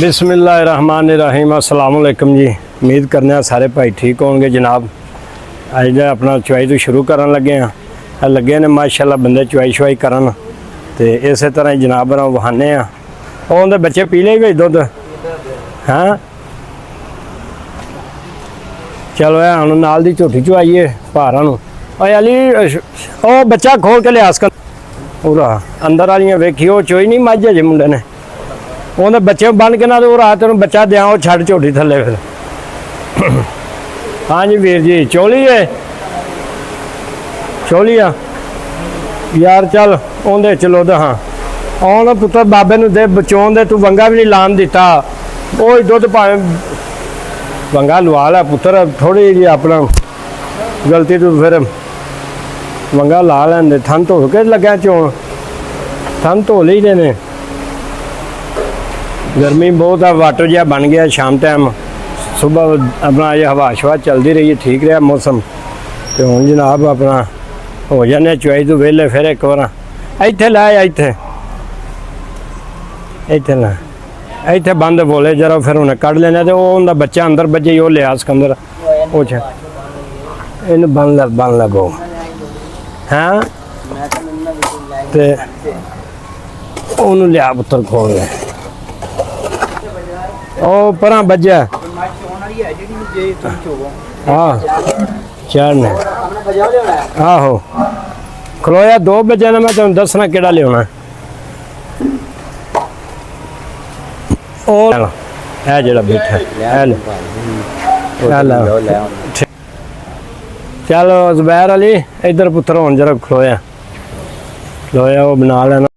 बिस्मिल्लाहिर्रहमानिर्रहीम अस्सलाम वालेकुम जी। उम्मीद करने सारे भाई ठीक होंगे जनाब। अज जो अपना चुवाई तो शुरू करन लगे हैं, लगे ने माशाल्लाह बंदे चुवाई शुवाई करन तो इस तरह जनाब वहाने उनके बच्चे पी ले भाई दुध। हाँ चलो हम नाल दी झोटी चुवाइए भारा अली ओ बच्चा खोल के लिया पूरा अंदर वाली वेखी वो चोई नहीं मझ अजे मुंडे ने उन्हें बच्चे बन के ना तो रात में बच्चा दिया वो छड़ झोटी थले फिर। हाँ जी वीर जी चोली है चोली आ यार चल उन्हें चलो तो हाँ आने पुत्र बाबे नूं दे बचाउण दे तू वंगा भी नहीं लान दिता वो दुध भावे वंगा लवा ला पुत्र थोड़ी जी अपना गलती तू फिर वंगा ला लेंदे थन धो के लग्या चोण थन धो ली ने। गर्मी बहुत है वाटर जहा बन गया शाम टाइम सुबह अपना ये हवा शवा चलती रही है ठीक रहा मौसम तो हूँ जनाब अपना हो जाने चुवाई तो वेले फिर एक बार इत्थे लाए इत्थे इत्थे ला इत्थे बंद बोले जरा फिर उन्हें कढ़ लेना तो उनका बच्चा अंदर बजे वो लिया सिकंदर वो इन बन लगो। हाँ तो उन्होंने लिया पुत्र खोल ले ओ परा बजा हाँ चढ़ने आहो खलोया 2 बजे ने मैं तुम दसना केड़ा लिया है जरा बैठा चलो जुबैर अली इधर पुत्र हूँ जरा खलोया वो बना लेना।